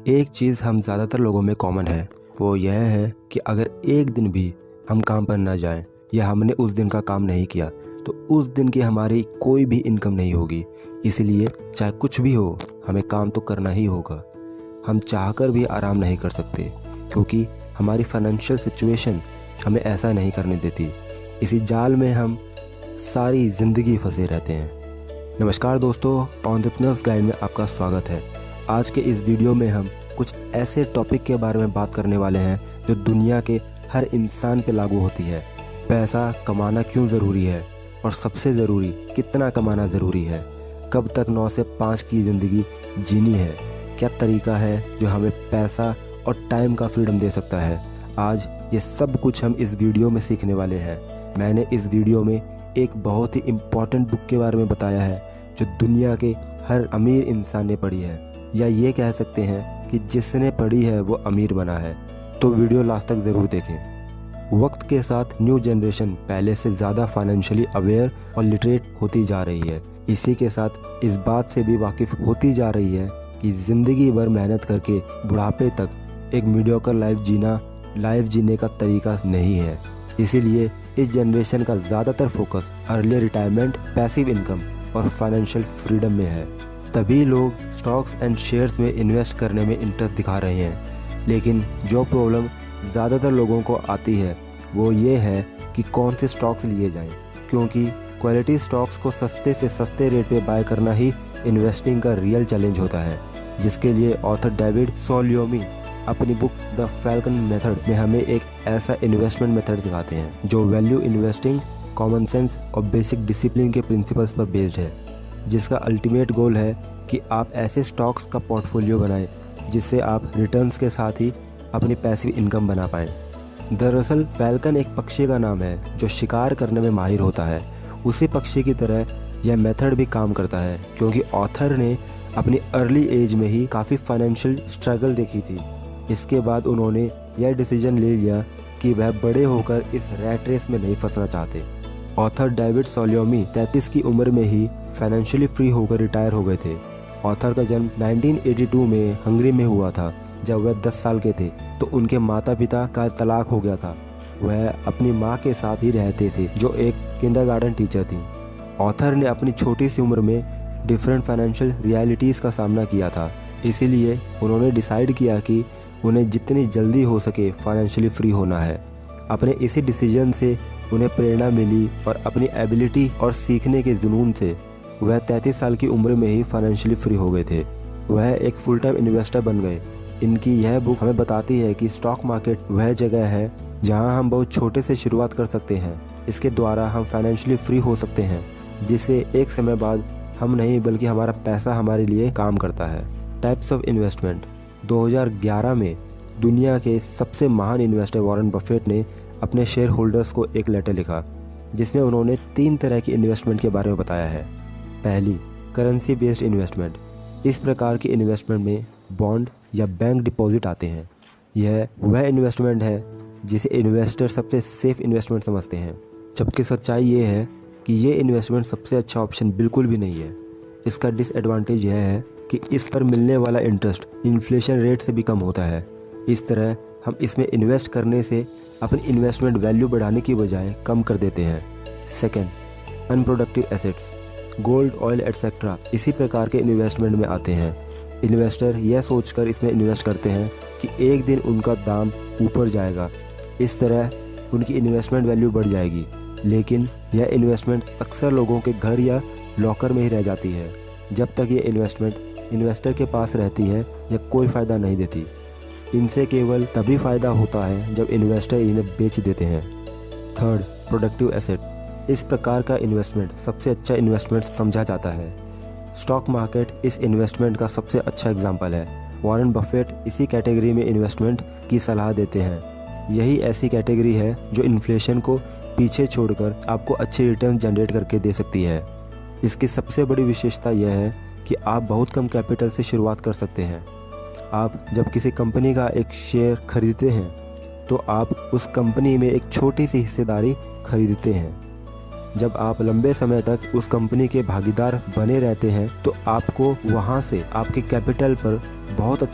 एक चीज़ हम ज़्यादातर लोगों में कॉमन है, वो यह है कि अगर एक दिन भी हम काम पर ना जाएं या हमने उस दिन का काम नहीं किया तो उस दिन की हमारी कोई भी इनकम नहीं होगी। इसीलिए चाहे कुछ भी हो, हमें काम तो करना ही होगा। हम चाहकर भी आराम नहीं कर सकते क्योंकि हमारी फाइनेंशियल सिचुएशन हमें ऐसा नहीं करने देती। इसी जाल में हम सारी ज़िंदगी फंसे रहते हैं। नमस्कार दोस्तों, एंटरप्रेन्योर्स गाइड में आपका स्वागत है। आज के इस वीडियो में हम कुछ ऐसे टॉपिक के बारे में बात करने वाले हैं जो दुनिया के हर इंसान पे लागू होती है। पैसा कमाना क्यों ज़रूरी है और सबसे ज़रूरी कितना कमाना ज़रूरी है, कब तक 9 से 5 की ज़िंदगी जीनी है, क्या तरीका है जो हमें पैसा और टाइम का फ्रीडम दे सकता है। आज ये सब कुछ हम इस वीडियो में सीखने वाले हैं। मैंने इस वीडियो में एक बहुत ही इम्पॉर्टेंट बुक के बारे में बताया है जो दुनिया के हर अमीर इंसान ने पढ़ी है, या ये कह सकते हैं कि जिसने पढ़ी है वो अमीर बना है। तो वीडियो लास्ट तक ज़रूर देखें। वक्त के साथ न्यू जनरेशन पहले से ज़्यादा फाइनेंशियली अवेयर और लिटरेट होती जा रही है। इसी के साथ इस बात से भी वाकिफ़ होती जा रही है कि ज़िंदगी भर मेहनत करके बुढ़ापे तक एक मीडियोकर लाइफ जीने का तरीका नहीं है। इसीलिए इस जनरेशन का ज़्यादातर focus early retirement, passive income और फाइनेंशियल फ्रीडम में है। तभी लोग स्टॉक्स एंड शेयर्स में इन्वेस्ट करने में इंटरेस्ट दिखा रहे हैं। लेकिन जो प्रॉब्लम ज़्यादातर लोगों को आती है वो ये है कि कौन से स्टॉक्स लिए जाएं, क्योंकि क्वालिटी स्टॉक्स को सस्ते से सस्ते रेट पे बाय करना ही इन्वेस्टिंग का रियल चैलेंज होता है, जिसके लिए ऑथर डेविड सोलियोमी अपनी बुक द फैल्कन मेथड में हमें एक ऐसा इन्वेस्टमेंट मेथड सिखाते हैं जो वैल्यू इन्वेस्टिंग, कॉमन सेंस और बेसिक डिसिप्लिन के प्रिंसिपल्स पर बेस्ड है, जिसका अल्टीमेट गोल है कि आप ऐसे स्टॉक्स का पोर्टफोलियो बनाएं जिससे आप रिटर्न्स के साथ ही अपनी पैसिव इनकम बना पाएं। दरअसल फैल्कन एक पक्षी का नाम है जो शिकार करने में माहिर होता है। उसी पक्षी की तरह यह मेथड भी काम करता है, क्योंकि ऑथर ने अपनी अर्ली एज में ही काफ़ी फाइनेंशियल स्ट्रगल देखी थी। इसके बाद उन्होंने यह डिसीजन ले लिया कि वह बड़े होकर इस रैट रेस में नहीं फंसना चाहते। ऑथर डेविड सोलियोमी 33 की उम्र में ही फाइनेंशियली फ्री होकर रिटायर हो गए थे। ऑथर का जन्म 1982 में हंगरी में हुआ था। जब वह 10 साल के थे तो उनके माता पिता का तलाक हो गया था। वह अपनी माँ के साथ ही रहते थे जो एक किंडरगार्टन टीचर थी। ऑथर ने अपनी छोटी सी उम्र में डिफरेंट फाइनेंशियल रियलिटीज़ का सामना किया था, इसीलिए उन्होंने डिसाइड किया कि उन्हें जितनी जल्दी हो सके फाइनेंशियली फ्री होना है। अपने इसी डिसीजन से उन्हें प्रेरणा मिली और अपनी एबिलिटी और सीखने के जुनून से वह 33 साल की उम्र में ही फाइनेंशियली फ्री हो गए थे। वह एक फुल टाइम इन्वेस्टर बन गए। इनकी यह बुक हमें बताती है कि स्टॉक मार्केट वह जगह है जहां हम बहुत छोटे से शुरुआत कर सकते हैं। इसके द्वारा हम फाइनेंशियली फ्री हो सकते हैं, जिससे एक समय बाद हम नहीं बल्कि हमारा पैसा हमारे लिए काम करता है। Types of investment. 2011 में दुनिया के सबसे महान इन्वेस्टर वॉरेन बफेट ने अपने शेयर होल्डर्स को एक लेटर लिखा जिसमें उन्होंने 3 तरह की इन्वेस्टमेंट के बारे में बताया है। पहली, करेंसी बेस्ड इन्वेस्टमेंट। इस प्रकार की इन्वेस्टमेंट में बॉन्ड या बैंक डिपॉजिट आते हैं। यह वह इन्वेस्टमेंट है जिसे इन्वेस्टर सबसे सेफ इन्वेस्टमेंट समझते हैं, जबकि सच्चाई ये है कि ये इन्वेस्टमेंट सबसे अच्छा ऑप्शन बिल्कुल भी नहीं है। इसका डिसएडवांटेज यह है कि इस पर मिलने वाला इंटरेस्ट इन्फ्लेशन रेट से भी कम होता है। इस तरह हम इसमें इन्वेस्ट करने से अपनी इन्वेस्टमेंट वैल्यू बढ़ाने की बजाय कम कर देते हैं। Second, unproductive assets. Gold, oil etcetera इसी प्रकार के इन्वेस्टमेंट में आते हैं। इन्वेस्टर यह सोचकर इसमें इन्वेस्ट करते हैं कि एक दिन उनका दाम ऊपर जाएगा, इस तरह उनकी इन्वेस्टमेंट वैल्यू बढ़ जाएगी। लेकिन यह इन्वेस्टमेंट अक्सर लोगों के घर या लॉकर में ही रह जाती है। जब तक ये इन्वेस्टमेंट इन्वेस्टर के पास रहती है यह कोई फ़ायदा नहीं देती। इनसे केवल तभी फ़ायदा होता है जब इन्वेस्टर इन्हें बेच देते हैं। Third, productive asset. इस प्रकार का इन्वेस्टमेंट सबसे अच्छा इन्वेस्टमेंट समझा जाता है। स्टॉक मार्केट इस इन्वेस्टमेंट का सबसे अच्छा एग्जाम्पल है। वॉरेन बफेट इसी कैटेगरी में इन्वेस्टमेंट की सलाह देते हैं। यही ऐसी कैटेगरी है जो इन्फ्लेशन को पीछे छोड़कर आपको अच्छे रिटर्न जनरेट करके दे सकती है। इसकी सबसे बड़ी विशेषता यह है कि आप बहुत कम कैपिटल से शुरुआत कर सकते हैं। आप जब किसी कंपनी का एक शेयर खरीदते हैं तो आप उस कंपनी में एक छोटी सी हिस्सेदारी खरीदते हैं। जब आप लंबे समय तक उस कंपनी के भागीदार बने रहते हैं तो आपको वहां से आपके कैपिटल पर बहुत अच्छा